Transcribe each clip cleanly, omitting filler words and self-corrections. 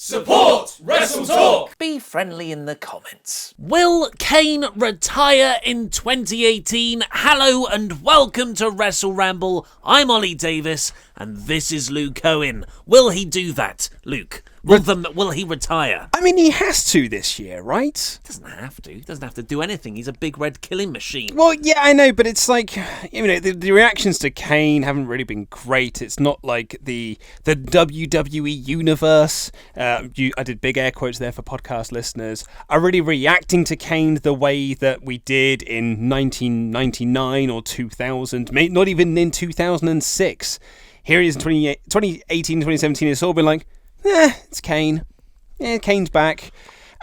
Support WrestleTalk! Be friendly in the comments. Will Kane retire in 2018? Hello and welcome to WrestleRamble. I'm Ollie Davis and this is Luke Owen. Will he do that, Luke? Will he retire? I mean, he has to this year, right? Doesn't have to. He doesn't have to do anything. He's a big red killing machine. Well, yeah, I know, but it's like, you know, the reactions to Kane haven't really been great. It's not like the WWE universe, I did big air quotes there for podcast listeners, are really reacting to Kane the way that we did in 1999 or 2000, not even in 2006. Here he is in 2018, 2017, it's all been like, it's Kane. Yeah, Kane's back.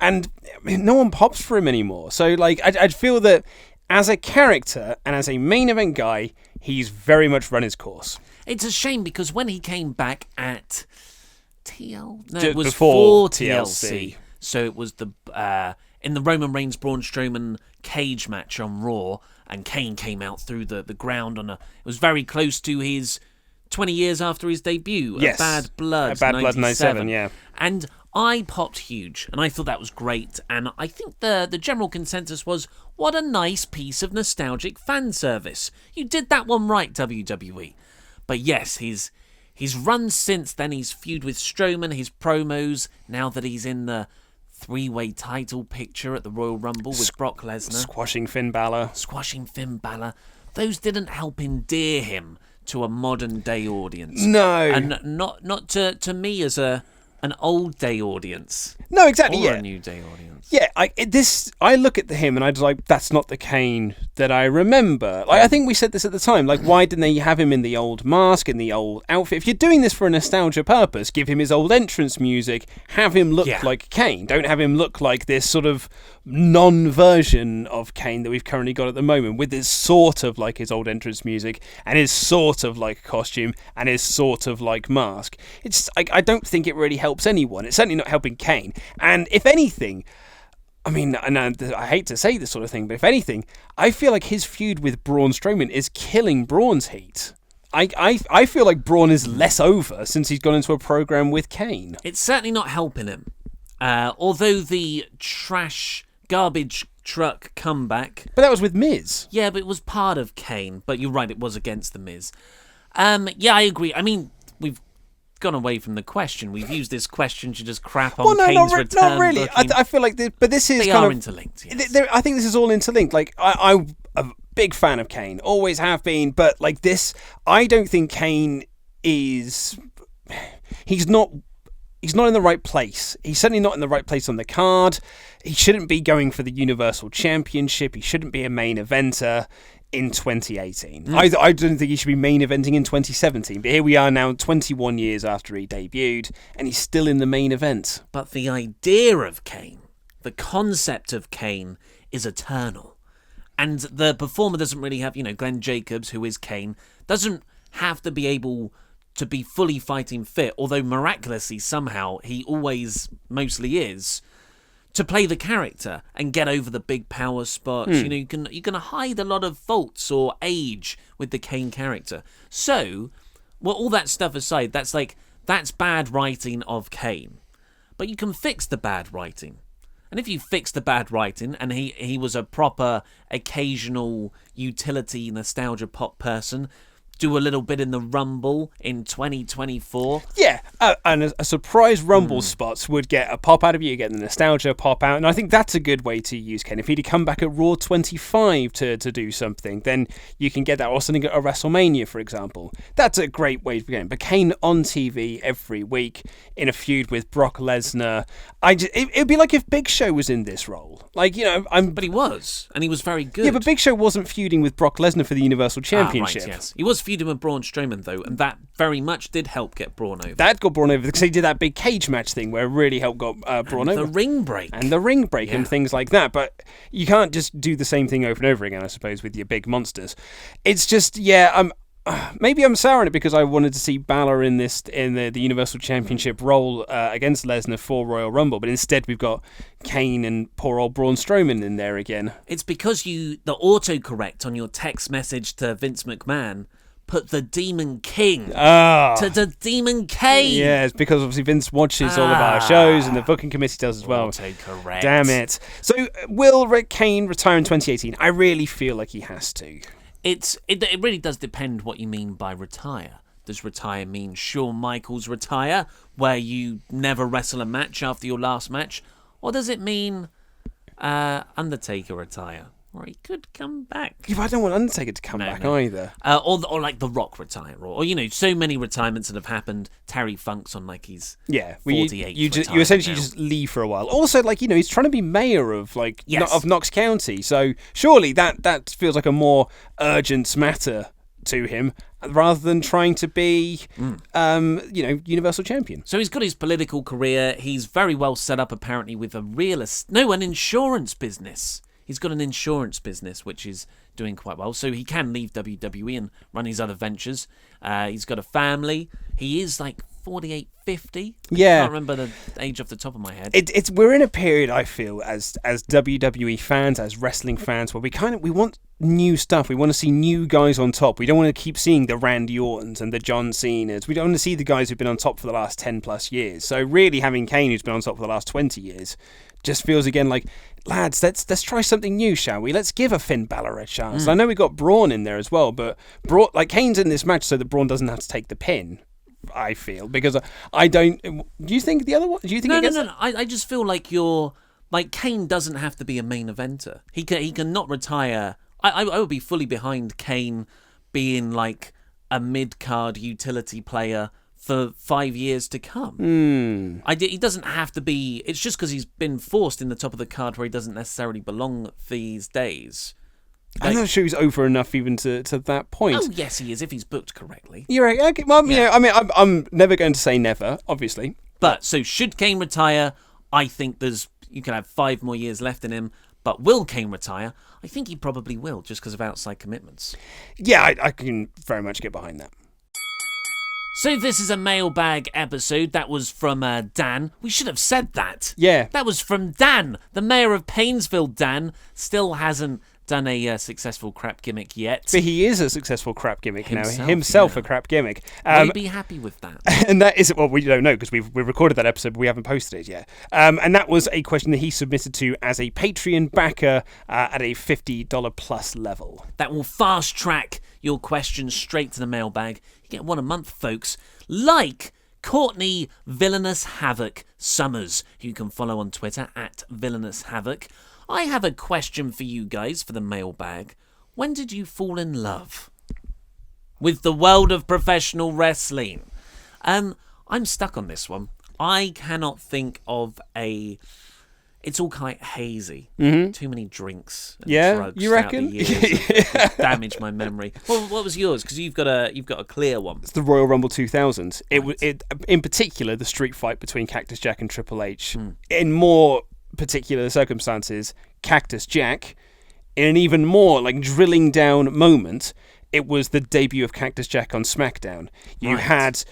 And no one pops for him anymore. So, like, I'd feel that as a character and as a main event guy, he's very much run his course. It's a shame because when he came back at TL... No, Just it was before for TLC. So it was in the Roman Reigns Braun Strowman cage match on Raw, and Kane came out through the ground it was very close to his 20 years after his debut. Yes. A Bad Blood. A Bad Blood 97, yeah. And I popped huge, and I thought that was great. And I think the general consensus was, what a nice piece of nostalgic fan service. You did that one right, WWE. But yes, his run since then, his feud with Strowman, his promos, now that he's in the three-way title picture at the Royal Rumble with Brock Lesnar. Squashing Finn Balor. Those didn't help endear him to a modern-day audience. No. And not to me as an old-day audience. No, exactly, or yeah. a new-day audience. Yeah, I look at him and I was like, that's not the Kane that I remember. Like, I think we said this at the time. Like, why didn't they have him in the old mask, in the old outfit? If you're doing this for a nostalgia purpose, give him his old entrance music, have him look like Kane. Don't have him look like this sort of non-version of Kane that we've currently got at the moment, with his sort of like his old entrance music and his sort of like costume and his sort of like mask. It's I don't think it really helps anyone. It's certainly not helping Kane. And if anything, I mean, and I hate to say this sort of thing, but if anything, I feel like his feud with Braun Strowman is killing Braun's heat. I feel like Braun is less over since he's gone into a program with Kane. It's certainly not helping him. Although the garbage truck comeback... But that was with Miz. Yeah, but it was part of Kane. But you're right, it was against the Miz. Yeah, I agree. I mean, we've gone away from the question. We've used this question to just crap on Kane's return. Not really. I feel like this is they kind are of interlinked. Yes. I think this is all interlinked. Like I'm a big fan of Kane, always have been. But like this, I don't think Kane is. He's not in the right place. He's certainly not in the right place on the card. He shouldn't be going for the Universal Championship. He shouldn't be a main eventer in 2018. I don't think he should be main eventing in 2017, but here we are now 21 years after he debuted and he's still in the main event. But the idea of Kane, the concept of Kane, is eternal. And the performer doesn't really have, Glenn Jacobs, who is Kane, doesn't have to be able to be fully fighting fit, although miraculously somehow he always mostly is, to play the character and get over the big power spots. You can hide a lot of faults or age with the Kane character. So, well, all that stuff aside, that's bad writing of Kane. But you can fix the bad writing. And if you fix the bad writing and he was a proper occasional utility nostalgia pop person, do a little bit in the Rumble in 2024. Yeah, and a surprise Rumble spots would get a pop out of you, get the nostalgia pop out, and I think that's a good way to use Kane. If he'd come back at Raw 25 to do something, then you can get that, or something at a WrestleMania, for example. That's a great way to begin. But Kane on TV every week in a feud with Brock Lesnar, it'd be like if Big Show was in this role. Like, But he was, and he was very good. Yeah, but Big Show wasn't feuding with Brock Lesnar for the Universal Championship. Right, yes. He was feuding with Braun Strowman, though, and that very much did help get Braun over. That got Braun over because he did that big cage match thing where it really helped got Braun over. The ring break. And the ring break and things like that. But you can't just do the same thing over and over again, I suppose, with your big monsters. It's just, maybe I'm sour on it because I wanted to see Balor in the Universal Championship role against Lesnar for Royal Rumble, but instead we've got Kane and poor old Braun Strowman in there again. It's because the autocorrect on your text message to Vince McMahon put the Demon King to the Demon Kane. Yeah, it's because obviously Vince watches all of our shows and the booking committee does as well. Correct. Damn it. So, will Kane retire in 2018? I really feel like he has to. It really does depend what you mean by retire. Does retire mean Shawn Michaels retire, where you never wrestle a match after your last match? Or does it mean Undertaker retire? Or he could come back. Yeah, but I don't want Undertaker to come back either. Or like The Rock retire. Or so many retirements that have happened. Terry Funk's on like he's 48. You essentially just leave for a while. Also, he's trying to be mayor of of Knox County. So surely that feels like a more urgent matter to him rather than trying to be Universal Champion. So he's got his political career. He's very well set up apparently with an insurance business. He's got an insurance business which is doing quite well, so he can leave WWE and run his other ventures. He's got a family. He is 48, 50. Yeah. I can't remember the age off the top of my head. We're in a period, I feel, as WWE fans, as wrestling fans, where we want new stuff. We want to see new guys on top. We don't want to keep seeing the Randy Ortons and the John Cenas. We don't want to see the guys who've been on top for the last 10 plus years. So really having Kane, who's been on top for the last 20 years, just feels again like, lads, let's try something new, shall we? Let's give a Finn Balor a chance. I know we got Braun in there as well, but Kane's in this match so that Braun doesn't have to take the pin. I feel, because I don't. Do you think the other one? Do you think? No. I just feel like Kane doesn't have to be a main eventer. He can not retire. I would be fully behind Kane being a mid card utility player for 5 years to come. He doesn't have to be. It's just because he's been forced in the top of the card where he doesn't necessarily belong these days. I'm not sure he's over enough even to that point. Oh yes, he is if he's booked correctly. You're right. Okay, well, I'm never going to say never, obviously. But so should Kane retire? I think you can have 5 more years left in him. But will Kane retire? I think he probably will, just because of outside commitments. Yeah, I can very much get behind that. So this is a mailbag episode. That was from Dan. We should have said that. Yeah. That was from Dan. The mayor of Painesville, Dan, still hasn't done a successful crap gimmick yet. But he is a successful crap gimmick himself a crap gimmick. Will you be happy with that? And that is, well, we don't know because we've recorded that episode, but we haven't posted it yet. And that was a question that he submitted to as a Patreon backer at a $50 plus level. That will fast track your questions straight to the mailbag. You get one a month, folks. Like Courtney Villainous Havoc Summers, who you can follow on Twitter at Villainous Havoc. I have a question for you guys for the mailbag. When did you fall in love with the world of professional wrestling? I'm stuck on this one. I cannot think of a... It's all quite hazy. Mm-hmm. Too many drinks and drugs you reckon? Damaged my memory. Well, what was yours? Because you've got a clear one. It's the Royal Rumble 2000. Right. It in particular, the street fight between Cactus Jack and Triple H. In more particular circumstances, Cactus Jack, in an even more drilling down moment, it was the debut of Cactus Jack on SmackDown. You had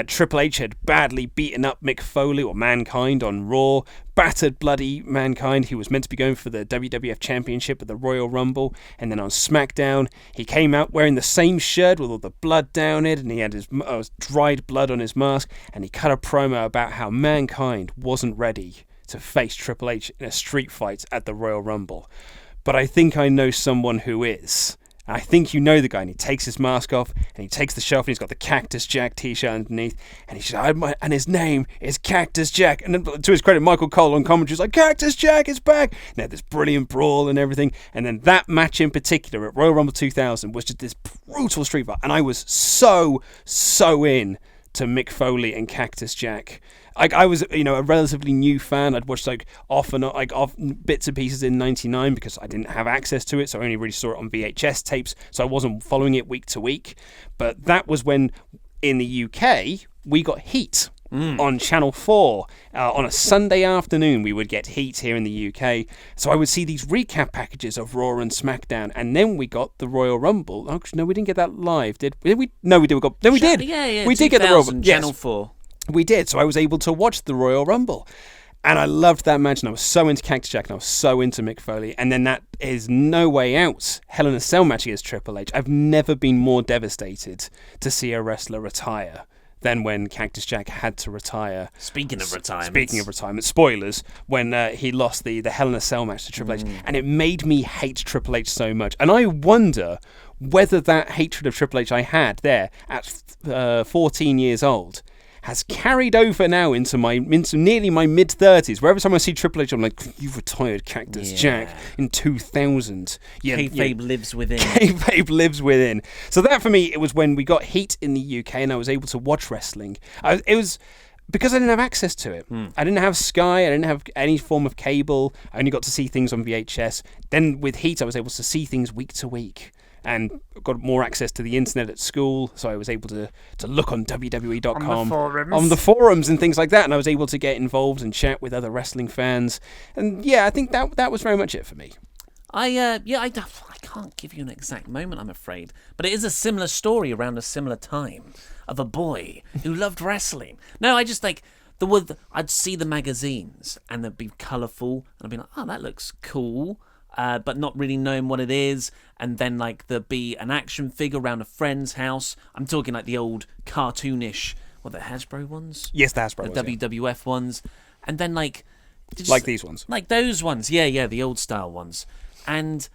Triple H had badly beaten up Mick Foley or Mankind on Raw, battered bloody Mankind, who was meant to be going for the WWF Championship at the Royal Rumble, and then on SmackDown, he came out wearing the same shirt with all the blood down it, and he had his dried blood on his mask, and he cut a promo about how Mankind wasn't ready to face Triple H in a street fight at the Royal Rumble. But I think I know someone who is. I think you know the guy, and he takes his mask off, and he takes the shelf, and he's got the Cactus Jack t-shirt underneath, and he says, and his name is Cactus Jack. And then, to his credit, Michael Cole on commentary is like, Cactus Jack is back! And they had this brilliant brawl and everything, and then that match in particular at Royal Rumble 2000 was just this brutal street fight, and I was so in to Mick Foley and Cactus Jack. I was, a relatively new fan. I'd watched off bits and pieces in '99 because I didn't have access to it, so I only really saw it on VHS tapes, so I wasn't following it week to week. But that was when, in the UK, we got Heat on Channel 4. On a Sunday afternoon, we would get Heat here in the UK. So I would see these recap packages of Raw and SmackDown, and then we got the Royal Rumble. Oh, no, we didn't get that live, did we? No, we did. No, we did. Yeah. We did get the Royal Rumble. Channel 4. We did, so I was able to watch the Royal Rumble. And I loved that match, and I was so into Cactus Jack, and I was so into Mick Foley. And then that is No Way Out, Hell in a Cell match against Triple H. I've never been more devastated to see a wrestler retire than when Cactus Jack had to retire. Speaking of retirement, spoilers, when he lost the Hell in a Cell match to Triple H. And it made me hate Triple H so much. And I wonder whether that hatred of Triple H I had there at 14 years old has carried over now into nearly my mid-30s, where every time I see Triple H, I'm like, you've retired Cactus Jack in 2000. Kayfabe lives within. Kayfabe lives within. So that, for me, it was when we got Heat in the UK and I was able to watch wrestling. It was because I didn't have access to it. I didn't have Sky, I didn't have any form of cable. I only got to see things on VHS. Then with Heat, I was able to see things week to week. And got more access to the internet at school, so I was able to look on WWE.com on the forums and things like that, and I was able to get involved and chat with other wrestling fans. And I think that was very much it for me. I can't give you an exact moment, I'm afraid, but it is a similar story around a similar time of a boy who loved wrestling. No, I just like I'd see the magazines and they'd be colourful, and I'd be like, oh, that looks cool. But not really knowing what it is, and then like there'd be an action figure around a friend's house. I'm talking like the old cartoonish, the Hasbro ones? Yes, the Hasbro ones, WWF ones, and then like these ones, like those ones, the old style ones, and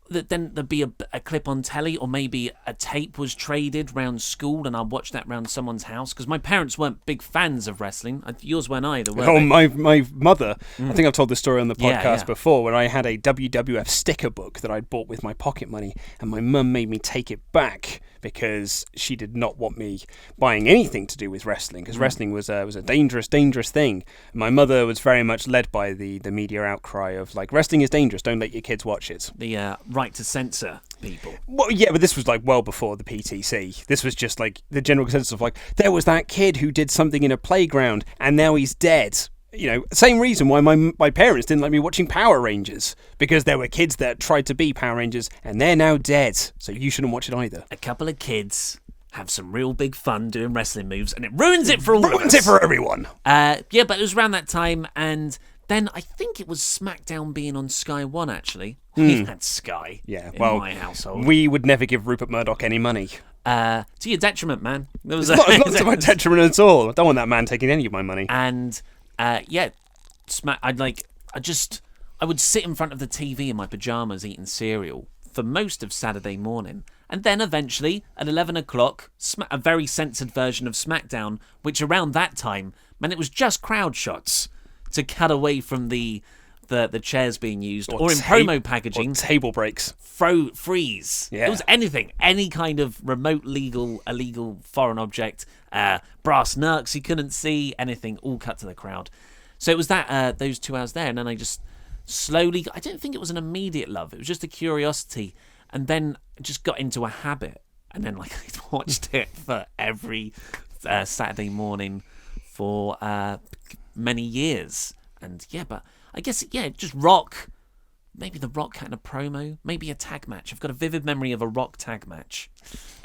then there'd be a clip on telly, or maybe a tape was traded round school, and I'd watch that round someone's house, because my parents weren't big fans of wrestling. Yours weren't either, were they? My mother, I think I've told this story on the podcast before, when I had a WWF sticker book that I'd bought with my pocket money, and my mum made me take it back because she did not want me buying anything to do with wrestling, because wrestling was a dangerous thing. My mother was very much led by the media outcry of like, wrestling is dangerous, don't let your kids watch it. The right to censor people. Well, yeah, but this was like well before the PTC. This was just like the general consensus of like, there was that kid who did something in a playground and now he's dead. Same reason why my parents didn't like me watching Power Rangers, because there were kids that tried to be Power Rangers and they're now dead, so you shouldn't watch it either. A couple of kids have some real big fun doing wrestling moves, and it ruins it for all of us. Ruins it for everyone. But it was around that time, and then I think it was SmackDown being on Sky One, actually. We had Sky in my household. We would never give Rupert Murdoch any money. To your detriment, man. It's not to my detriment at all. I don't want that man taking any of my money. And I would sit in front of the TV in my pajamas eating cereal for most of Saturday morning, and then eventually at 11 o'clock, a very censored version of SmackDown, which around that time meant it was just crowd shots to cut away from the chairs being used, or in promo packaging, or table breaks, freeze. It was anything, any kind of remote illegal foreign object, brass knucks you couldn't see, anything, all cut to the crowd. So it was that those 2 hours there, and then I just slowly, I don't think it was an immediate love, it was just a curiosity, and then I just got into a habit, and then like I watched it for every Saturday morning for many years. And but I guess just Rock, maybe the Rock kind of promo, maybe a tag match. I've got a vivid memory of a Rock tag match,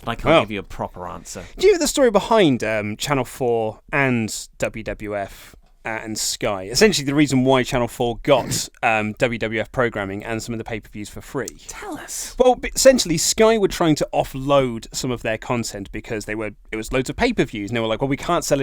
but I can't give you a proper answer. Do you know the story behind Channel 4 and WWF and Sky? Essentially, the reason why Channel 4 got WWF programming and some of the pay-per-views for free. Tell us. Well, essentially, Sky were trying to offload some of their content because it was loads of pay-per-views, and they were like, well, we can't sell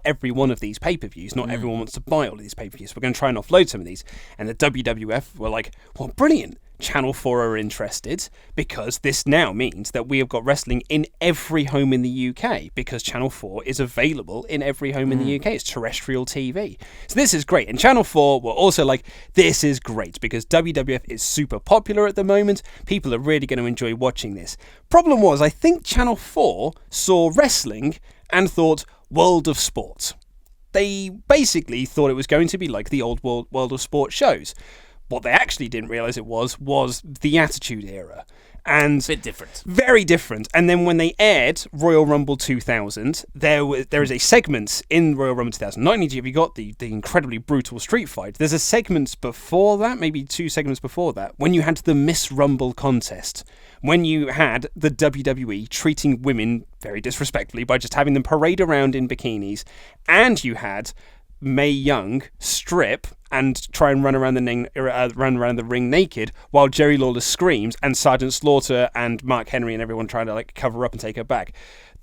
every one of these pay-per-views. Not everyone wants to buy all of these pay-per-views. We're going to try and offload some of these. And the WWF were like, well, brilliant. Channel 4 are interested, because this now means that we have got wrestling in every home in the UK, because Channel 4 is available in every home in the UK. It's terrestrial TV. So this is great. And Channel 4 were also like, this is great, because WWF is super popular at the moment. People are really going to enjoy watching this. Problem was, I think Channel 4 saw wrestling and thought, World of Sport. They basically thought it was going to be like the old World of Sport shows. What they actually didn't realise it was the Attitude Era. And a bit different. Very different. And then when they aired Royal Rumble 2000, there is a segment in Royal Rumble 2000. Not only have you got the incredibly brutal street fight, there's a segment before that, maybe 2 segments before that, when you had the Miss Rumble contest. When you had the WWE treating women very disrespectfully by just having them parade around in bikinis. And you had Mae Young strip and try and run around the ring naked while Jerry Lawler screams and Sergeant Slaughter and Mark Henry and everyone trying to like cover up and take her back.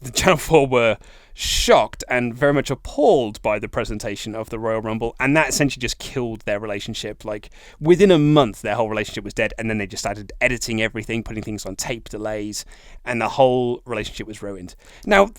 The Channel 4 were shocked and very much appalled by the presentation of the Royal Rumble, and that essentially just killed their relationship. Like, within a month, their whole relationship was dead, and then they just started editing everything, putting things on tape delays, and the whole relationship was ruined. Now,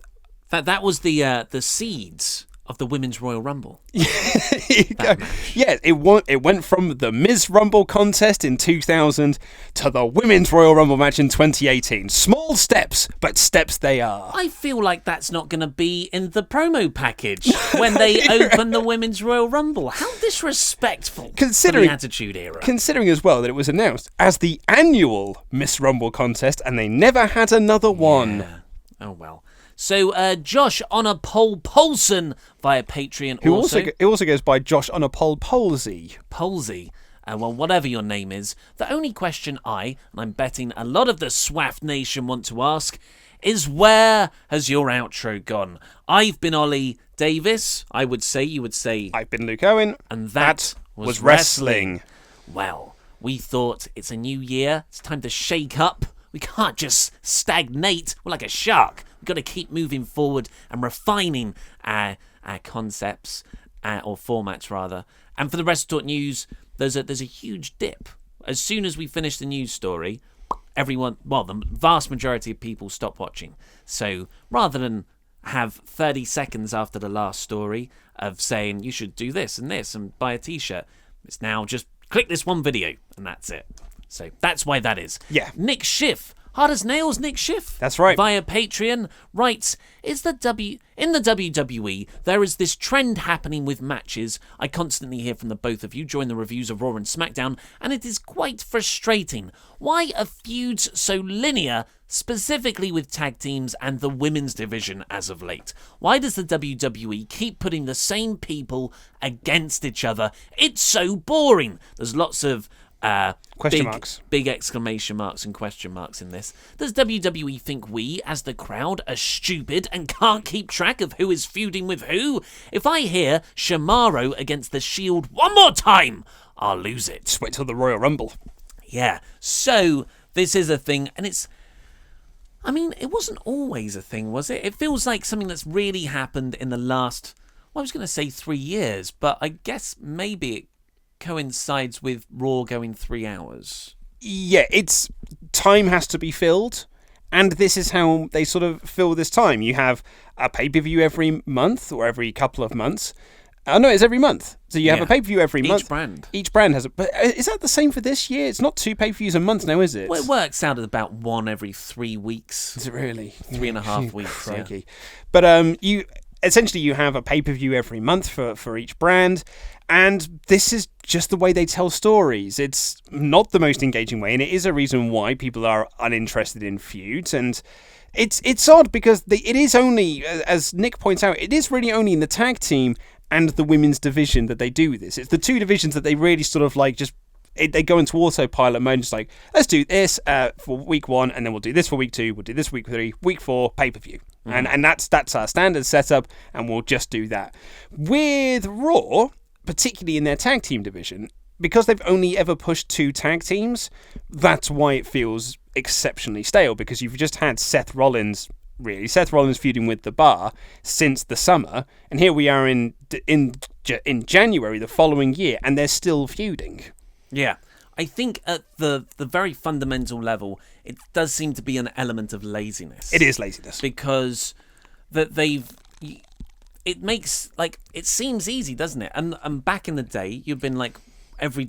that was the seeds of the Women's Royal Rumble. Yeah, it went from the Ms. Rumble contest in 2000 to the Women's Royal Rumble match in 2018. Small steps, but steps they are. I feel like that's not going to be in the promo package when they open the Women's Royal Rumble. How disrespectful for the Attitude Era. Considering as well that it was announced as the annual Miss Rumble contest and they never had another one. Yeah. Oh, well. So, Josh on a pole Polson via Patreon. Who also goes by Josh on a pole Polsey. Polsey. Well, whatever your name is, the only question and I'm betting a lot of the SWAF Nation want to ask, is where has your outro gone? I've been Ollie Davis. You would say... I've been Luke Owen. And that was wrestling. Well, we thought it's a new year. It's time to shake up. We can't just stagnate. We're like a shark. We've got to keep moving forward and refining our concepts, or formats rather. And for the WrestleTalk news, there's a huge dip. As soon as we finish the news story, the vast majority of people stop watching. So rather than have 30 seconds after the last story of saying you should do this and buy a t-shirt, it's now just click this one video and that's it. So that's why that is. Yeah. Nick Schiff, hard as nails, Nick Schiff. That's right. Via Patreon, writes, in the WWE, there is this trend happening with matches. I constantly hear from the both of you during the reviews of Raw and SmackDown, and it is quite frustrating. Why are feuds so linear, specifically with tag teams and the women's division as of late? Why does the WWE keep putting the same people against each other? It's so boring. There's lots of question marks. Big exclamation marks and question marks in this. Does WWE think we, as the crowd, are stupid and can't keep track of who is feuding with who? If I hear Shamaro against the Shield one more time, I'll lose it. Just wait till the Royal Rumble. Yeah, so this is a thing, and it wasn't always a thing, was it? It feels like something that's really happened in the last, I was going to say 3 years, but I guess maybe it coincides with Raw going 3 hours. Yeah, it's time has to be filled, and this is how they sort of fill this time. You have a pay-per-view every month or every couple of months. No, it's every month. So you have a pay-per-view every month. Each brand has a... But is that the same for this year? It's not 2 pay-per-views a month now, is it? Well, it works out at about 1 every 3 weeks. Is it really? 3.5 weeks, Crikey. Yeah. But you have a pay-per-view every month for each brand, and this is just the way they tell stories. It's not the most engaging way, and it is a reason why people are uninterested in feuds, and it's odd because it is only, as Nick points out, it is really only in the tag team and the women's division that they do this. It's the 2 divisions that they really sort of like they go into autopilot mode, just like, let's do this for week 1, and then we'll do this for week 2, we'll do this week 3, week 4, pay-per-view. Mm-hmm. And that's our standard setup, and we'll just do that. With Raw, particularly in their tag team division, because they've only ever pushed 2 tag teams, that's why it feels exceptionally stale, because you've just had Seth Rollins feuding with The Bar since the summer, and here we are in January the following year, and they're still feuding. Yeah, I think at the very fundamental level, it does seem to be an element of laziness. It is laziness. Because it makes, like, it seems easy, doesn't it? And back in the day, you've been like,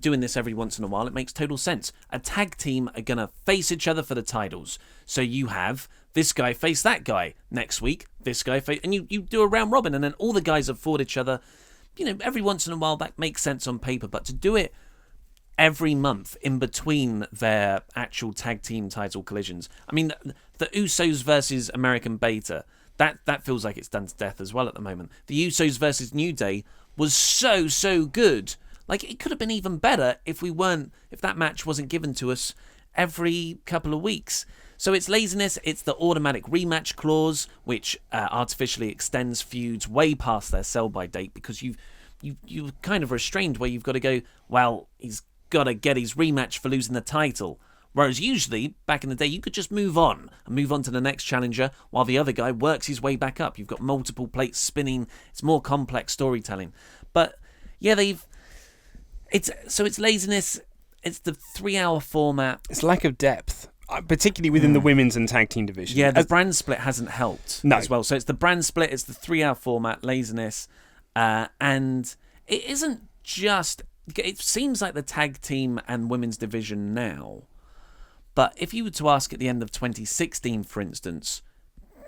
doing this every once in a while, it makes total sense. A tag team are going to face each other for the titles. So you have this guy face that guy next week, this guy face, and you do a round robin, and then all the guys have fought each other. Every once in a while, that makes sense on paper, but to do it every month in between their actual tag team title collisions. I mean, the Usos versus American Beta, that feels like it's done to death as well at the moment. The Usos versus New Day was so good. Like, it could have been even better if that match wasn't given to us every couple of weeks. So it's laziness, it's the automatic rematch clause, which artificially extends feuds way past their sell-by date, because you you're kind of restrained where you've got to go, well, he's got to get his rematch for losing the title. Whereas usually, back in the day, you could just move on to the next challenger while the other guy works his way back up. You've got multiple plates spinning. It's more complex storytelling. But yeah, it's laziness. It's the 3-hour format. It's lack of depth, particularly within the women's and tag team division. Yeah, the brand split hasn't helped as well. So it's the brand split, it's the 3-hour format, laziness, and it isn't just... It seems like the tag team and women's division now, but if you were to ask at the end of 2016, for instance,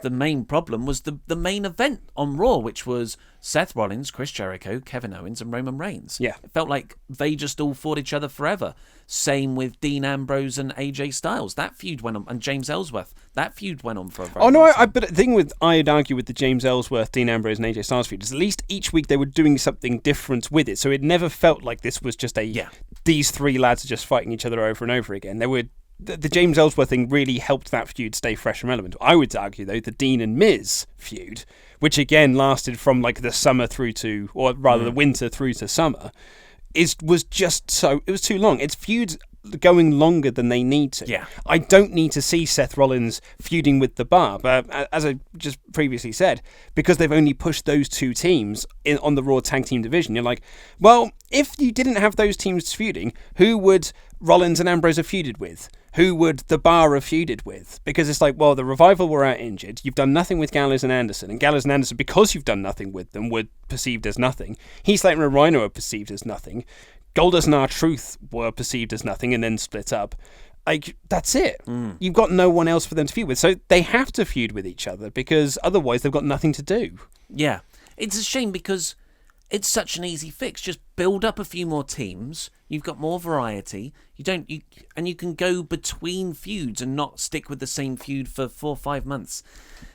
the main problem was the main event on Raw, which was Seth Rollins, Chris Jericho, Kevin Owens, and Roman Reigns. Yeah. It felt like they just all fought each other forever. Same with Dean Ambrose and AJ Styles. That feud went on, and James Ellsworth. That feud went on for a very long time. But the thing I'd argue with the James Ellsworth, Dean Ambrose, and AJ Styles feud is at least each week they were doing something different with it. So it never felt like this was just these three lads are just fighting each other over and over again. They were... The James Ellsworth thing really helped that feud stay fresh and relevant. I would argue, though, the Dean and Miz feud, which again lasted from like the summer through to, or rather the winter through to summer, was too long. It's feuds going longer than they need to. Yeah. I don't need to see Seth Rollins feuding with the Bar, as I just previously said, because they've only pushed those two teams on the Raw Tag Team division. You're like, well, if you didn't have those teams feuding, who would Rollins and Ambrose have feuded with? Who would the Bar have feuded with? Because it's like, well, the Revival were out injured. You've done nothing with Gallows and Anderson. And Gallows and Anderson, because you've done nothing with them, were perceived as nothing. Heath Slater and Rhino are perceived as nothing. Goldust and R-Truth were perceived as nothing and then split up. Like, that's it. You've got no one else for them to feud with. So they have to feud with each other because otherwise they've got nothing to do. Yeah. It's a shame because it's such an easy fix. Just build up a few more teams. You've got more variety. And you can go between feuds and not stick with the same feud for 4 or 5 months.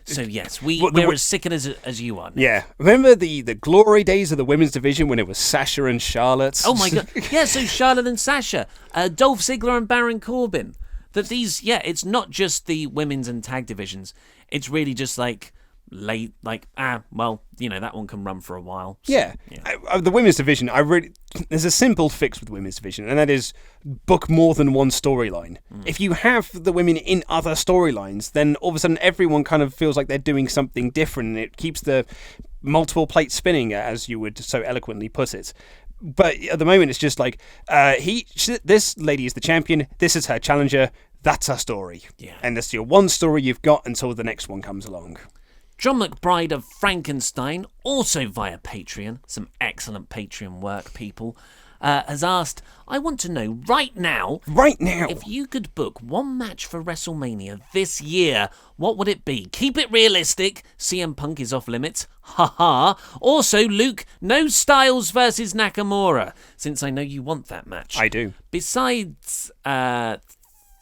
So yes, we're as sick as you are now. Yeah. Remember the glory days of the women's division when it was Sasha and Charlotte? Oh my God. Yeah, so Charlotte and Sasha, Dolph Ziggler and Baron Corbin. It's not just the women's and tag divisions. It's really just like... that one can run for a while. So, yeah. The women's division, there's a simple fix with the women's division, and that is book more than one storyline. If you have the women in other storylines, then all of a sudden everyone kind of feels like they're doing something different, and it keeps the multiple plates spinning, as you would so eloquently put it. But at the moment, it's just like, this lady is the champion, this is her challenger, that's her story. Yeah. And that's your one story you've got until the next one comes along. John McBride of Frankenstein, also via Patreon, some excellent Patreon work, people, has asked, I want to know right now, if you could book one match for WrestleMania this year, what would it be? Keep it realistic. CM Punk is off limits. Haha. Also, Luke, no Styles versus Nakamura, since I know you want that match. I do. Besides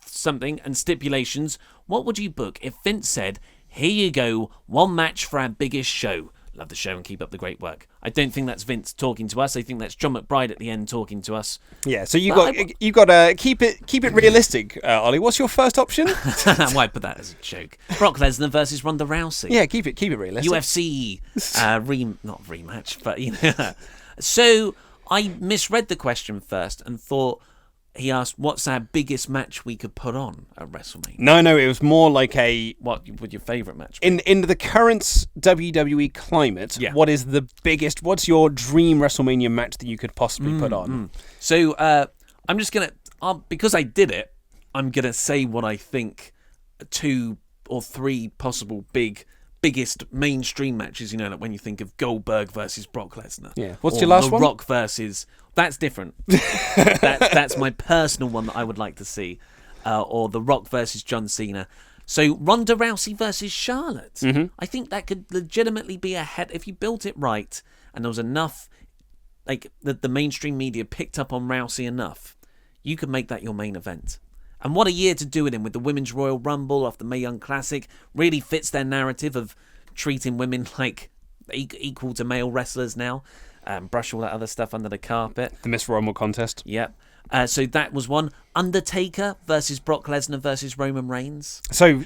something and stipulations, what would you book if Vince said, here you go, one match for our biggest show? Love the show and keep up the great work. I don't think that's Vince talking to us. I think that's John McBride at the end talking to us. Yeah, so you got to keep it realistic, Ollie. What's your first option? Why put that as a joke? Brock Lesnar versus Ronda Rousey. Yeah, keep it realistic. UFC not rematch, but So I misread the question first and thought he asked, what's our biggest match we could put on at WrestleMania? No, it was more like what would your favourite match be? In the current WWE climate, what is the biggest, what's your dream WrestleMania match that you could possibly put on? So I'm just going to, because I did it, I'm going to say what I think 2 or 3 possible biggest mainstream matches, like when you think of Goldberg versus Brock Lesnar. Yeah. What's your last one? The Rock versus... That's different. That's my personal one that I would like to see. Or The Rock versus John Cena. So Ronda Rousey versus Charlotte. Mm-hmm. I think that could legitimately be a head... If you built it right and there was enough... Like, the mainstream media picked up on Rousey enough, you could make that your main event. And what a year to do it in, with the Women's Royal Rumble off the Mae Young Classic. Really fits their narrative of treating women like equal to male wrestlers now. Brush all that other stuff under the carpet. The Miss Royal Rumble contest. Yep. So that was one. Undertaker versus Brock Lesnar versus Roman Reigns. So,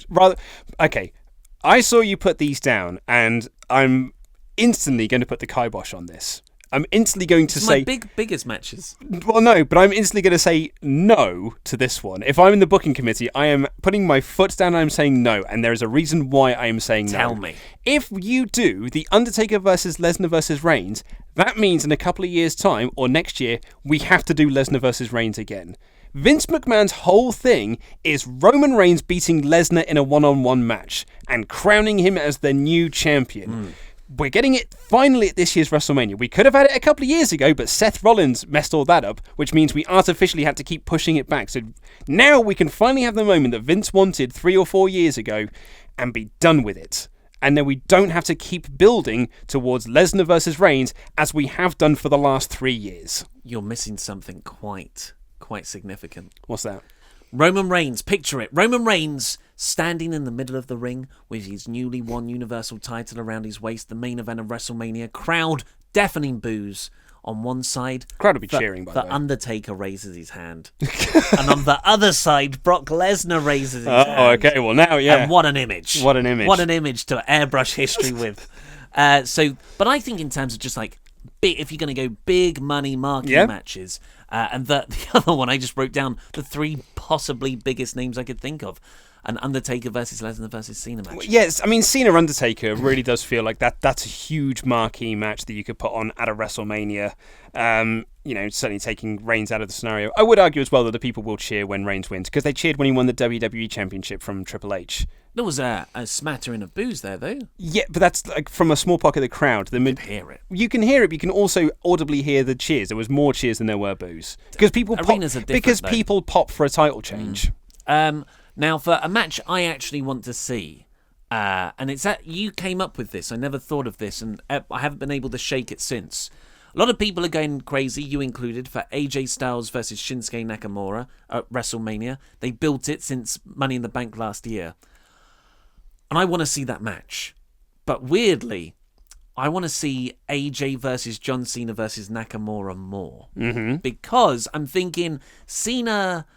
I saw you put these down, and I'm instantly going to put the kibosh on this. I'm instantly going to say... My biggest matches. Well, no, but I'm instantly going to say no to this one. If I'm in the booking committee, I am putting my foot down and I'm saying no, and there is a reason why I am saying no. Tell me. If you do The Undertaker versus Lesnar versus Reigns, that means in a couple of years' time, or next year, we have to do Lesnar versus Reigns again. Vince McMahon's whole thing is Roman Reigns beating Lesnar in a one-on-one match and crowning him as the new champion. We're getting it finally at this year's WrestleMania. We could have had it a couple of years ago, but Seth Rollins messed all that up, which means we artificially had to keep pushing it back. So now we can finally have the moment that Vince wanted 3 or 4 years ago and be done with it. And then we don't have to keep building towards Lesnar versus Reigns as we have done for the last 3 years. You're missing something quite significant. What's that? Roman Reigns, picture it. Roman Reigns standing in the middle of the ring with his newly won Universal title around his waist, the main event of WrestleMania. Crowd, deafening boos on one side. Crowd will be cheering, by the way. The Undertaker raises his hand. And on the other side, Brock Lesnar raises his hand. Oh, okay, well now, yeah. And what an image. What an image. What an image to airbrush history with. But I think in terms of just like, if you're going to go big money marquee matches, and the other one I just wrote down, the 3 possibly biggest names I could think of. An Undertaker versus Lesnar versus Cena match. Yes, I mean, Cena-Undertaker really does feel like that's a huge marquee match that you could put on at a WrestleMania. Certainly taking Reigns out of the scenario. I would argue as well that the people will cheer when Reigns wins, because they cheered when he won the WWE Championship from Triple H. There was a smattering of boos there, though. Yeah, but that's like from a small pocket of the crowd. You can hear it. You can hear it, but you can also audibly hear the cheers. There was more cheers than there were boos. Because people pop for a title change. Now, for a match I actually want to see, and it's that you came up with this. I never thought of this, and I haven't been able to shake it since. A lot of people are going crazy, you included, for AJ Styles versus Shinsuke Nakamura at WrestleMania. They built it since Money in the Bank last year. And I want to see that match. But weirdly, I want to see AJ versus John Cena versus Nakamura more. Mm-hmm. Because I'm thinking Cena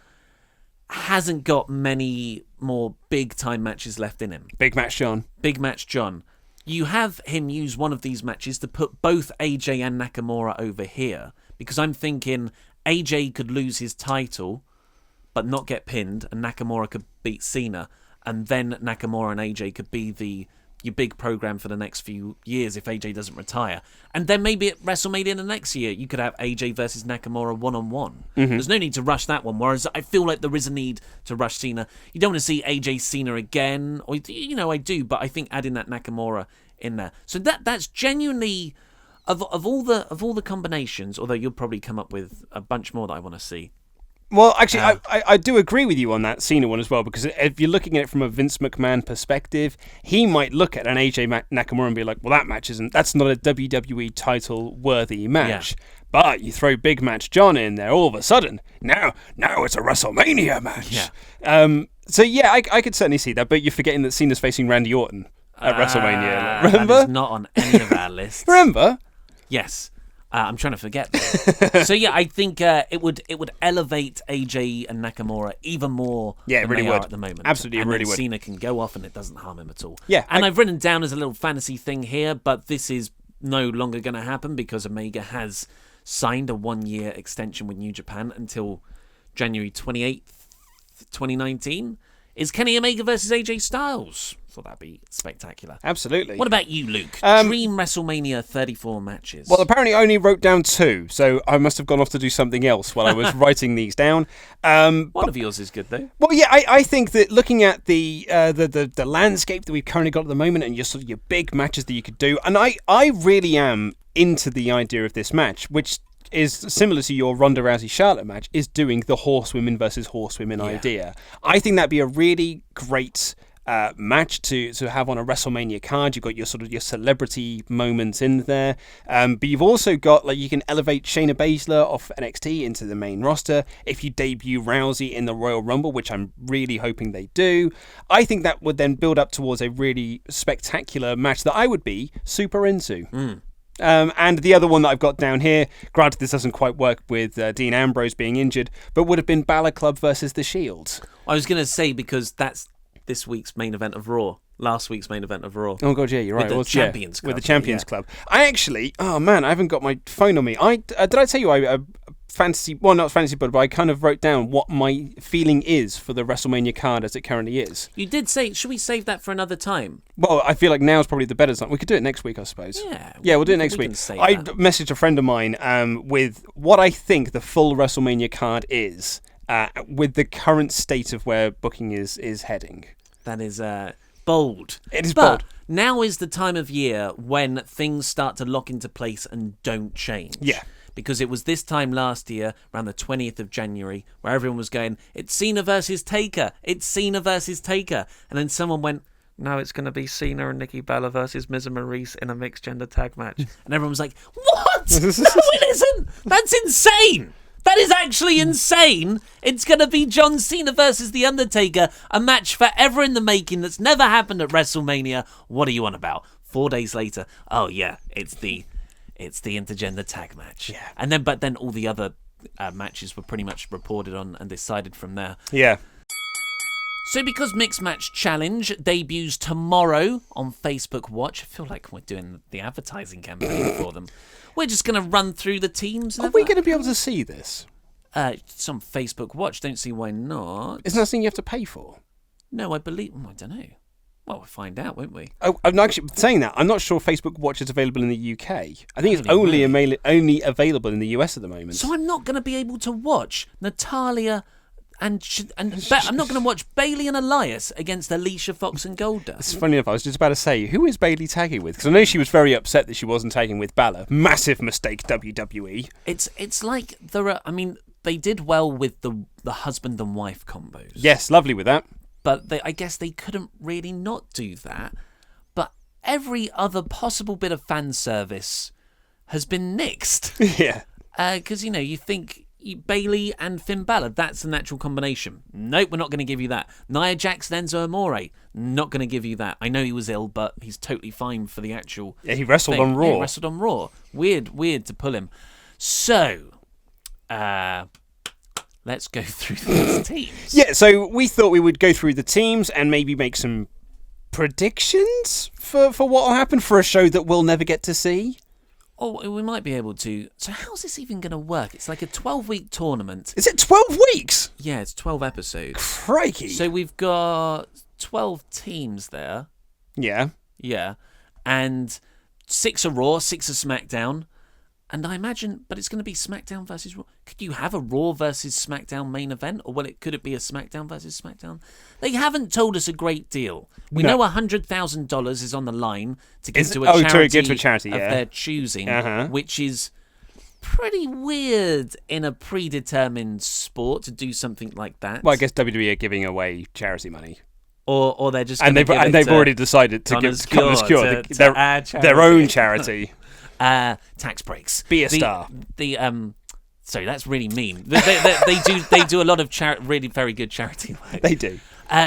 hasn't got many more big-time matches left in him. Big Match John. You have him use one of these matches to put both AJ and Nakamura over here. Because I'm thinking AJ could lose his title, but not get pinned, and Nakamura could beat Cena. And then Nakamura and AJ could be your big program for the next few years if AJ doesn't retire. And then maybe at WrestleMania the next year, you could have AJ versus Nakamura one-on-one. Mm-hmm. There's no need to rush that one, whereas I feel like there is a need to rush Cena. You don't want to see AJ Cena again, or I do, but I think adding that Nakamura in there. So that's genuinely of all the combinations, although you'll probably come up with a bunch more that I want to see. Well, actually, I do agree with you on that Cena one as well, because if you're looking at it from a Vince McMahon perspective, he might look at an AJ Nakamura and be like, well, that's not a WWE title-worthy match. Yeah. But you throw Big Match John in there, all of a sudden, now it's a WrestleMania match. Yeah. I could certainly see that, but you're forgetting that Cena's facing Randy Orton at WrestleMania. Remember? That is not on any of our lists. Remember? Yes. I'm trying to forget. So yeah, I think it would elevate AJ and Nakamura even more than really they would. are at the moment. Absolutely, and it really then would. Cena can go off and it doesn't harm him at all. Yeah, and I've written down as a little fantasy thing here, but this is no longer going to happen because Omega has signed a 1-year extension with New Japan until January 28th, 2019. Is Kenny Omega versus AJ Styles? Thought that'd be spectacular. Absolutely. What about you, Luke? Dream WrestleMania 34 matches. Well, apparently I only wrote down 2, so I must have gone off to do something else while I was writing these down. One of yours is good, though. Well, yeah, I think that looking at the landscape that we've currently got at the moment and just sort of your big matches that you could do, and I really am into the idea of this match, which is similar to your Ronda Rousey-Charlotte match, is doing the horsewomen versus horsewomen idea. I think that'd be a really great match to have on a WrestleMania card. You've got your sort of your celebrity moments in there, but you've also got, like, you can elevate Shayna Baszler off NXT into the main roster if you debut Rousey in the Royal Rumble, which I'm really hoping they do. I think that would then build up towards a really spectacular match that I would be super into. And the other one that I've got down here, granted this doesn't quite work with Dean Ambrose being injured, but would have been Balor Club versus The Shield. I was going to say, because that's this week's main event of Raw. last week's main event of Raw. Oh god, yeah, you're right. With the It was, Champions Club. With the Champions Club. I actually, oh man, I haven't got my phone on me. Did I tell you I not fantasy, but I kind of wrote down what my feeling is for the WrestleMania card as it currently is. You did say, should we save that for another time? Well, I feel like now's probably the better time. We could do it next week, I suppose. Yeah, we'll do it next week. I messaged a friend of mine with what I think the full WrestleMania card is, with the current state of where booking is heading. That is bold. It is bold. Now is the time of year when things start to lock into place and don't change. Yeah. Because it was this time last year, around the 20th of January, where everyone was going, it's Cena versus Taker. It's Cena versus Taker. And then someone went, no, it's going to be Cena and Nikki Bella versus Miz and Maurice in a mixed gender tag match. And everyone was like, what? No, it isn't. That's insane. That is actually insane. It's going to be John Cena versus The Undertaker, a match forever in the making that's never happened at WrestleMania. What are you on about? 4 days later, oh yeah, it's the intergender tag match. Yeah. But then all the other matches were pretty much reported on and decided from there. Yeah. So because Mixed Match Challenge debuts tomorrow on Facebook Watch, I feel like we're doing the advertising campaign for them. We're just going to run through the teams. Are we going to be able to see this? It's on Facebook Watch. Don't see why not. Isn't that something you have to pay for? No, I believe... I don't know. Well, we'll find out, won't we? Oh, I'm actually saying that. I'm not sure Facebook Watch is available in the UK. I think it's only available in the US at the moment. So I'm not going to be able to watch Natalia and I'm not going to watch Bayley and Elias against Alicia Fox and Goldust. It's funny enough, I was just about to say, who is Bayley tagging with? Because I know she was very upset that she wasn't tagging with Balor. Massive mistake, WWE. It's like they did well with the husband and wife combos. Yes, lovely with that. But I guess they couldn't really not do that. But every other possible bit of fan service has been nixed. Yeah. Because, you think Bayley and Finn Balor, that's a natural combination. Nope, we're not going to give you that. Nia Jax, Enzo Amore, not going to give you that. I know he was ill, but he's totally fine for the actual... Yeah, he wrestled thing. on Raw. Yeah, he wrestled on Raw. Weird to pull him. So, let's go through these teams. Yeah, so we thought we would go through the teams and maybe make some predictions for what will happen for a show that we'll never get to see. Oh, we might be able to. So how's this even going to work? It's like a 12-week tournament. Is it 12 weeks? Yeah, it's 12 episodes. Crikey. So we've got 12 teams there. Yeah. Yeah. And 6 are Raw, 6 are SmackDown. And I imagine, but it's going to be SmackDown versus Raw. Could you have a Raw versus SmackDown main event? Or could it be a SmackDown versus SmackDown? They haven't told us a great deal. We know $100,000 is on the line to give to a charity of their choosing, which is pretty weird in a predetermined sport to do something like that. Well, I guess WWE are giving away charity money. Or they're just they've already decided to give their own charity. Tax breaks. Be a star. Sorry, that's really mean. They do a lot of really very good charity work. They do.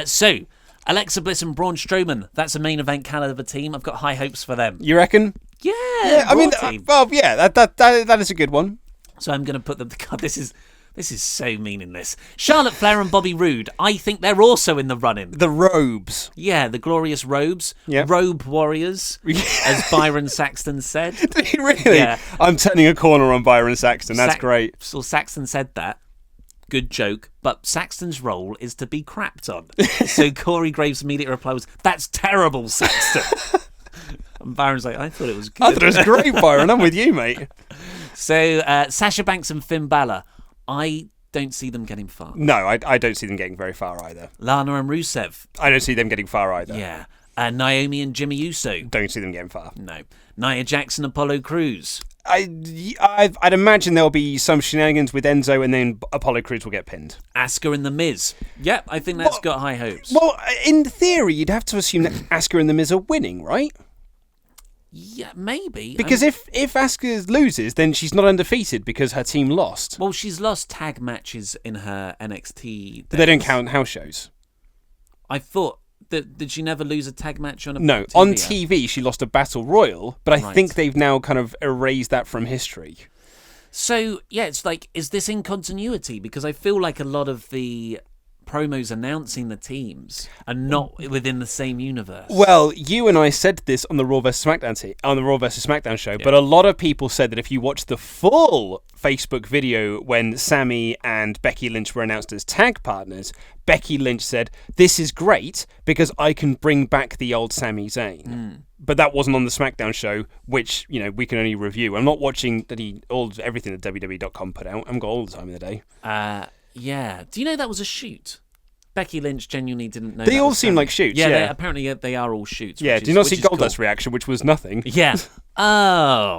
So Alexa Bliss and Braun Strowman. That's a main event caliber team. I've got high hopes for them. You reckon? Yeah. I mean, that is a good one. So I'm going to put them. God, this is so meaningless. Charlotte Flair and Bobby Roode. I think they're also in the running. The Robes. Yeah, the Glorious Robes. Yep. Robe Warriors, as Byron Saxton said. Did he really? Yeah. I'm turning a corner on Byron Saxton. That's great. So Saxton said that. Good joke. But Saxton's role is to be crapped on. So Corey Graves' immediate reply was, that's terrible, Saxton. And Byron's like, I thought it was good. I thought it was great, Byron. I'm with you, mate. So Sasha Banks and Finn Balor. I don't see them getting far. No, I don't see them getting very far either. Lana and Rusev. I don't see them getting far either. Yeah. Naomi and Jimmy Uso. Don't see them getting far. No. Nia Jax and Apollo Crews. I'd imagine there'll be some shenanigans with Enzo and then Apollo Crews will get pinned. Asuka and The Miz. Yep, I think that's got high hopes. Well, in theory, you'd have to assume that Asuka and The Miz are winning, right? Yeah, maybe. Because if Asuka loses, then she's not undefeated because her team lost. Well, she's lost tag matches in her NXT days. But they don't count house shows. I thought that did she never lose a tag match on a No, TV? on TV she lost a Battle Royal, but I think they've now kind of erased that from history. So, yeah, it's like, is this in continuity? Because I feel like a lot of the promos announcing the teams are not within the same universe. Well, you and I said this on the Raw vs. SmackDown show, but a lot of people said that if you watch the full Facebook video when Sammy and Becky Lynch were announced as tag partners, Becky Lynch said, "This is great because I can bring back the old Sami Zayn." But that wasn't on the SmackDown show, which, we can only review. I'm not watching everything that WWE.com put out. I haven't got all the time in the day. Yeah. Do you know that was a shoot? Becky Lynch genuinely didn't know. They all seem like shoots. Yeah. Apparently they are all shoots. Yeah. Do you not see Goldust's reaction, which was nothing? Yeah. Oh.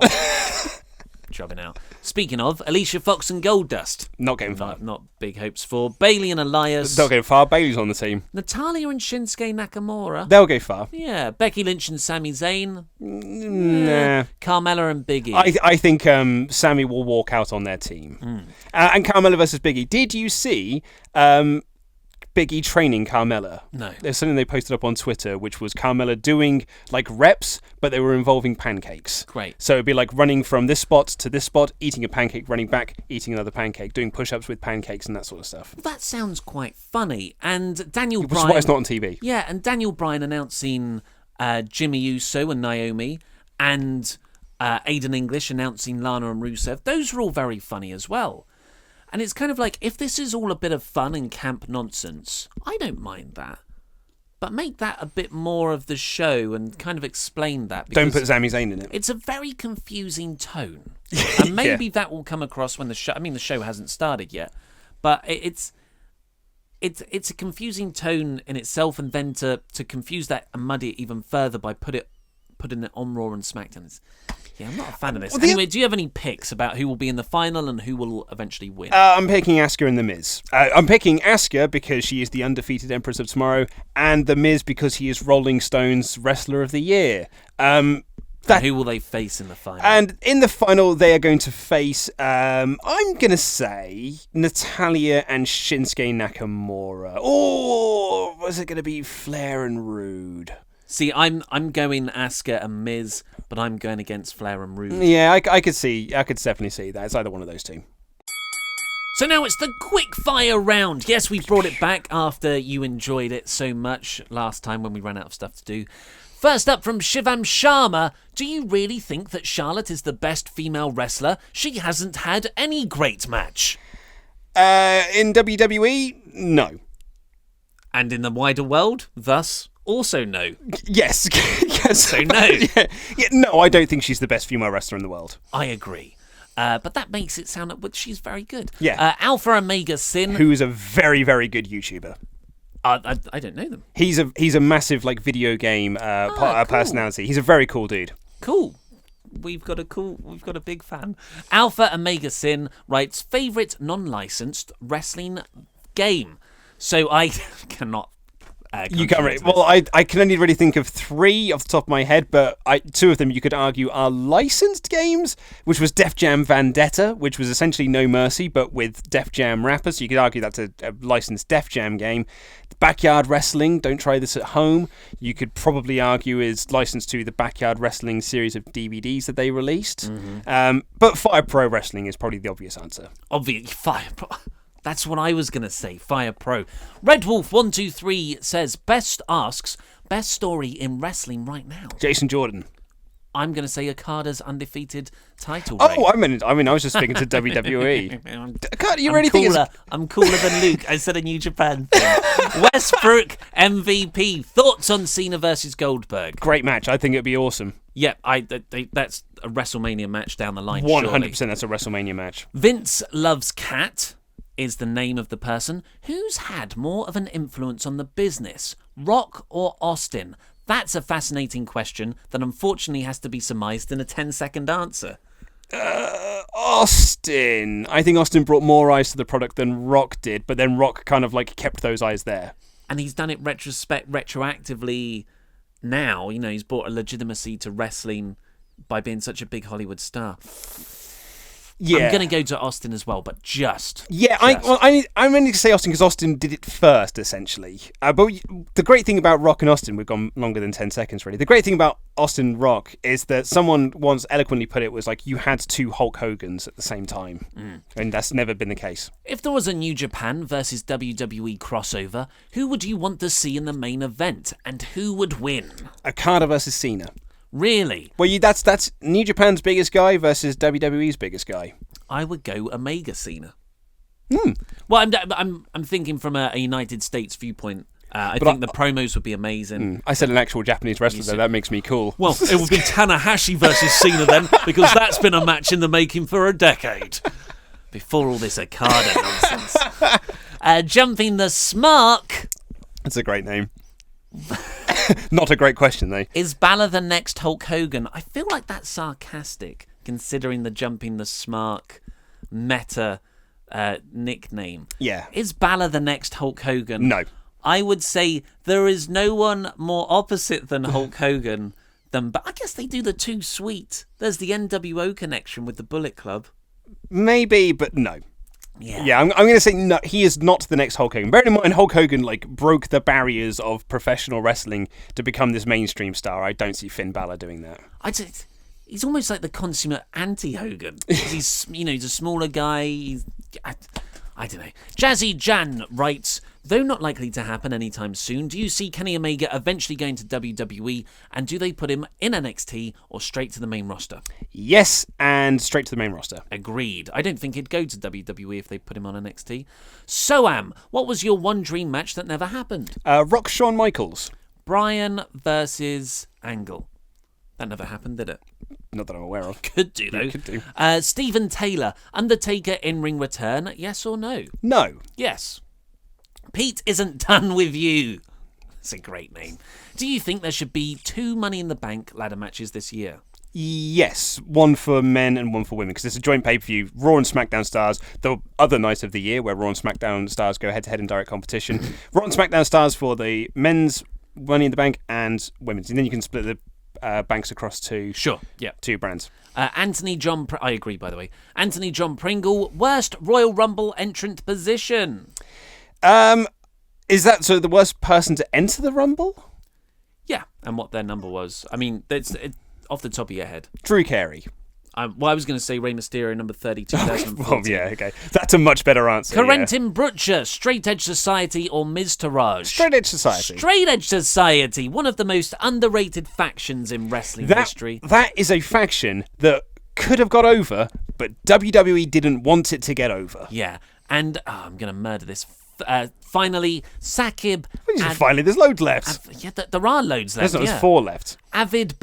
Dropping out. Speaking of, Alicia Fox and Goldust. Not getting far. Not big hopes for. Bailey and Elias. They'll go far. Bailey's on the team. Natalia and Shinsuke Nakamura. They'll go far. Yeah. Becky Lynch and Sami Zayn. Nah. Carmella and Big E. I think Sammy will walk out on their team. And Carmella versus Big E. Did you see Big E training Carmella? No. There's something they posted up on Twitter, which was Carmella doing like reps, but they were involving pancakes. Great. So it'd be like running from this spot to this spot, eating a pancake, running back, eating another pancake, doing push-ups with pancakes and that sort of stuff. Well, that sounds quite funny. And Daniel Bryan... Which is why it's not on TV. Yeah, and Daniel Bryan announcing Jimmy Uso and Naomi, and Aiden English announcing Lana and Rusev. Those are all very funny as well. And it's kind of like, if this is all a bit of fun and camp nonsense, I don't mind that. But make that a bit more of the show and kind of explain that. Don't put Sami Zayn in it. It's a very confusing tone. And maybe that will come across when the show... I mean, the show hasn't started yet. But it's a confusing tone in itself, and then to confuse that and muddy it even further by putting it on Raw and SmackDown. Yeah, I'm not a fan of this. Anyway, do you have any picks about who will be in the final and who will eventually win? I'm picking Asuka and The Miz. I'm picking Asuka because she is the undefeated Empress of Tomorrow, and The Miz because he is Rolling Stone's Wrestler of the Year. And who will they face in the final? And in the final, they are going to face, I'm going to say, Natalya and Shinsuke Nakamura. Or was it going to be Flair and Rude? See, I'm going Asuka and Miz, but I'm going against Flair and Rude. Yeah, I could definitely see that. It's either one of those two. So now it's the Quickfire round. Yes, we brought it back after you enjoyed it so much last time when we ran out of stuff to do. First up from Shivam Sharma, do you really think that Charlotte is the best female wrestler? She hasn't had any great match. In WWE, no. And in the wider world, thus... also no. Yes. Yes. So no. No, I don't think she's the best female wrestler in the world. I agree. But that makes it sound like she's very good. Yeah. Alpha Omega Sin. Who's a very, very good YouTuber. I don't know them. He's a massive video game cool. personality. He's a very cool dude. Cool. We've got a big fan. Alpha Omega Sin writes, favourite non-licensed wrestling game. So I cannot... you can't really, well, I can only really think of 3 off the top of my head, but 2 of them you could argue are licensed games, which was Def Jam Vendetta, which was essentially No Mercy, but with Def Jam rappers. So you could argue that's a licensed Def Jam game. Backyard Wrestling, Don't Try This at Home, you could probably argue is licensed to the Backyard Wrestling series of DVDs that they released. Mm-hmm. But Fire Pro Wrestling is probably the obvious answer. Fire Pro... That's what I was going to say, Fire Pro. Red Wolf 123 says, best story in wrestling right now. Jason Jordan. I'm going to say Okada's undefeated title reign. Oh, I was just speaking to WWE. Okada, you really think I'm cooler than Luke. I said a New Japan thing. Westbrook MVP. Thoughts on Cena versus Goldberg? Great match. I think it'd be awesome. Yeah, that's a WrestleMania match down the line. 100%, that's a WrestleMania match. Vince Loves Cat is the name of the person. Who's had more of an influence on the business, Rock or Austin? That's a fascinating question that unfortunately has to be surmised in a 10-second answer. Austin. I think Austin brought more eyes to the product than Rock did, but then Rock kind of kept those eyes there. And he's done it retroactively now. He's brought a legitimacy to wrestling by being such a big Hollywood star. Yeah. I'm going to go to Austin as well, but just. Yeah, I'm only to say Austin because Austin did it first, essentially. But the great thing about Rock and Austin, we've gone longer than 10 seconds, really. The great thing about Austin Rock is that someone once eloquently put it was like, you had two Hulk Hogans at the same time. And that's never been the case. If there was a New Japan versus WWE crossover, who would you want to see in the main event, and who would win? Okada versus Cena. Really? Well, that's New Japan's biggest guy versus WWE's biggest guy. I would go Omega Cena. Well, I'm thinking from a United States viewpoint. I think the promos would be amazing. I said an actual Japanese wrestler, though. That makes me cool. Well, it would be Tanahashi versus Cena then, because that's been a match in the making for a decade. Before all this Okada nonsense. Jumping the Smark. That's a great name. Not a great question, though. Is Balor the next Hulk Hogan? I feel like that's sarcastic, considering the Jumping the Smark meta nickname. Yeah. Is Balor the next Hulk Hogan? No. I would say there is no one more opposite than Hulk Hogan but I guess they do the Too Sweet. There's the NWO connection with the Bullet Club. Maybe, but no. Yeah, I'm going to say no. He is not the next Hulk Hogan. Bear in mind, Hulk Hogan broke the barriers of professional wrestling to become this mainstream star. I don't see Finn Balor doing that. He's almost like the consummate anti-Hogan. He's he's a smaller guy. I don't know. Jazzy Jan writes, though not likely to happen anytime soon, do you see Kenny Omega eventually going to WWE, and do they put him in NXT or straight to the main roster? Yes, and straight to the main roster. Agreed. I don't think he'd go to WWE if they put him on NXT. Soam, what was your one dream match that never happened? Rock Shawn Michaels. Bryan versus Angle. That never happened, did it? Not that I'm aware of. Could do, though. Could do. Stephen Taylor, Undertaker in-ring return, yes or no? No. Yes. Pete isn't done with you. That's a great name. Do you think there should be 2 Money in the Bank ladder matches this year? Yes, one for men and one for women, because it's a joint pay-per-view. Raw and SmackDown stars, the other night of the year, where Raw and SmackDown stars go head-to-head in direct competition. Raw and SmackDown stars for the men's Money in the Bank and women's, and then you can split the banks across two brands. Anthony John... I agree, by the way. Anthony John Pringle, worst Royal Rumble entrant position. Is that the worst person to enter the Rumble? Yeah, and what their number was. I mean, it's off the top of your head. Drew Carey. I was going to say Rey Mysterio, number 30, 2014. Oh, yeah, okay. That's a much better answer. Corentin Butcher, Straight Edge Society or Miz Taraj? Straight Edge Society. Straight Edge Society, one of the most underrated factions in wrestling history. That is a faction that could have got over, but WWE didn't want it to get over. Yeah, and I'm going to murder this. Finally, Sakib. Finally, there's loads left. There are loads left. There's 4 left. Vidi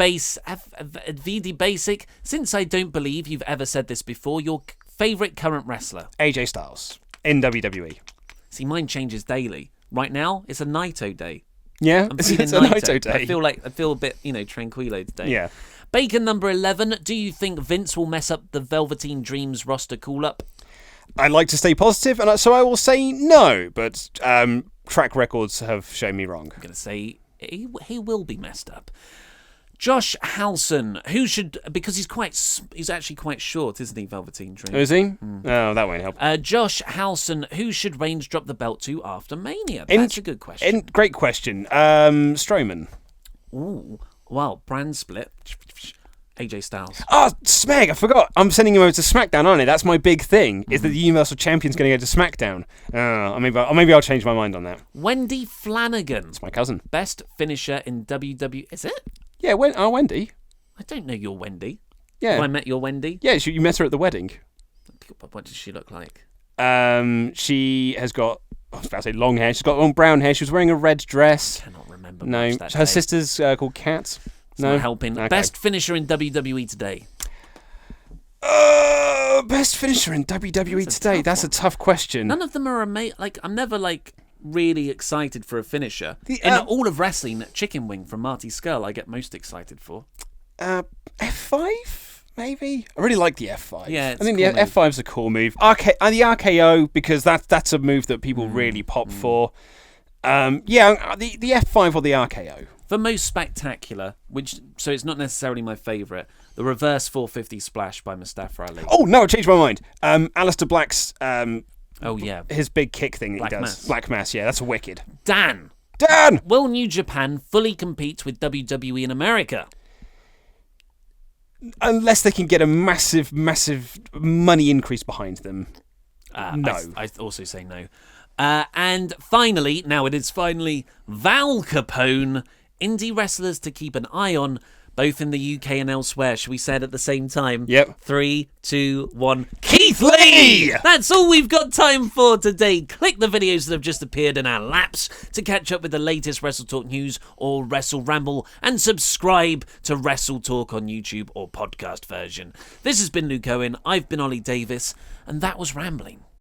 Basic. Since I don't believe you've ever said this before, your favourite current wrestler? AJ Styles in WWE. See, mine changes daily. Right now, it's a Naito day. Yeah, I'm it's feeling a Naito day. I feel a bit, tranquilo today. Yeah. Bacon number 11. Do you think Vince will mess up the Velveteen Dreams roster call-up? I like to stay positive, and so I will say no, but track records have shown me wrong. I'm going to say he will be messed up. Josh Halson, because he's actually quite short, isn't he, Velveteen Dream? Is he? Oh, that won't help. Josh Halson, who should Reigns drop the belt to after Mania? That's a good question. Great question. Strowman. Ooh, well, brand split. AJ Styles. Oh, Smeg, I forgot. I'm sending him over to SmackDown, aren't I? That's my big thing, is that the Universal Champion's going to go to SmackDown. Maybe I'll change my mind on that. Wendy Flanagan. It's my cousin. Best finisher in WWE. Is it? Yeah, Wendy. I don't know your Wendy. Yeah. Have I met your Wendy? Yeah, you met her at the wedding. What does she look like? She has got, I was about to say long hair. She's got long brown hair. She was wearing a red dress. I cannot remember. No, her sister's called Kat. No, not helping. Okay. Best finisher in WWE today. Best finisher in WWE today. That's a tough question. None of them are amazing. I'm never really excited for a finisher. In all of wrestling, chicken wing from Marty Scurll, I get most excited for. F5 maybe. I really like the F5. Yeah, I think the F5's a cool move. The RKO, because that's a move that people really pop for. The F5 or the RKO. For most spectacular, so it's not necessarily my favourite, the reverse 450 splash by Mustafa Ali. Oh, no, I changed my mind. Aleister Black's, his big kick thing that Black he does. Mass. Black Mass, yeah, that's wicked. Dan! Will New Japan fully compete with WWE in America? Unless they can get a massive, massive money increase behind them. No. I also say no. And finally, now it is finally Val Capone, indie wrestlers to keep an eye on, both in the UK and elsewhere. Should we say it at the same time? Yep. 3, 2, 1. Keith Lee! That's all we've got time for today. Click the videos that have just appeared in our laps to catch up with the latest WrestleTalk news or WrestleRamble, and subscribe to WrestleTalk on YouTube or podcast version. This has been Luke Owen, I've been Ollie Davis, and that was Rambling.